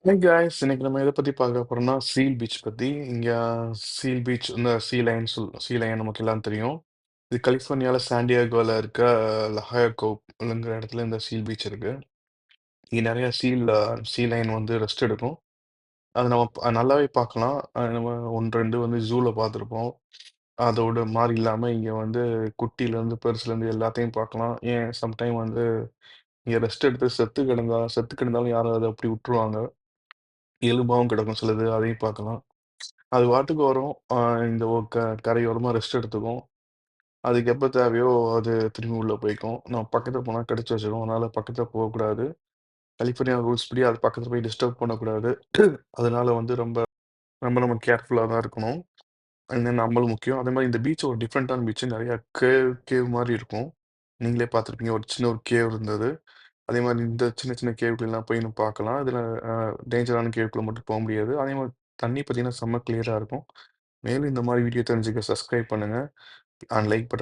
Hey guys! இன்னைக்கு நம்ம எத பத்தி பார்க்க போறோம்னா, சீல் பீச் பத்தி. இங்க சீல் பீச் இந்த சீ லயன் நமக்கு எல்லாம் தெரியும். இது கலிஃபோர்னியால சாண்டியாகோல இருக்க லஹாயா கோப்ங்கிற இடத்துல இந்த சீல் பீச் இருக்கு. இங்க நெறைய சீ லயன் வந்து ரெஸ்ட் எடுக்கும். அத நம்ம நல்லாவே பார்க்கலாம். நம்ம 1, 2 வந்து ஜூல பார்த்துருப்போம். அதோட மாரி இல்லாம இங்க வந்து குட்டிலேருந்து, பெருசுலேருந்து எல்லாத்தையும் பார்க்கலாம். ஏன் சம்டைம் வந்து இங்க ரெஸ்ட் எடுத்து செத்து கிடந்தாலும் யாரும் அத அப்படி விட்டுருவாங்க. எலும்பாவும் கிடக்கும் சிலது, அதையும் பார்க்கலாம். அது பாட்டுக்கு வரும். இந்த ஒ க கரையோரமா ரெஸ்ட் எடுத்துக்கும். அதுக்கு எப்ப தேவையோ அது திரும்பி உள்ள போய்க்கும். நம்ம பக்கத்துல போனா கடிச்சு வச்சிரும். அதனால பக்கத்துல போகக்கூடாது. கலிஃபோர்னியா ரூல்ஸ் படி அது பக்கத்துல போய் டிஸ்டர்ப் பண்ணக்கூடாது. அதனால வந்து ரொம்ப ரொம்ப நம்ம கேர்ஃபுல்லா தான் இருக்கணும். அண்ட் தென் நம்மளும் முக்கியம். அதேமாரி இந்த பீச் ஒரு டிஃப்ரெண்ட்டான பீச். நெறைய கேவ் மாரி இருக்கும். நீங்களே பார்த்துருப்பீங்க. ஒரு சின்ன ஒரு கேவ் இருந்தது. அதேமாரி இந்த சின்ன சின்ன கேவ்க்குல்லாம் போய் நம்ம பார்க்கலாம். இதுல அ டேஞ்சரான கேவ்க்குள்ள மட்டும் போ முடியாது. அதேமாரி தண்ணி பார்த்தீங்கன்னா செம்ம கிளியரா இருக்கும். மேலும் இந்த மாரி வீடியோ தெரிஞ்சுக்க சப்ஸ்கிரைப் பண்ணுங்க. And like button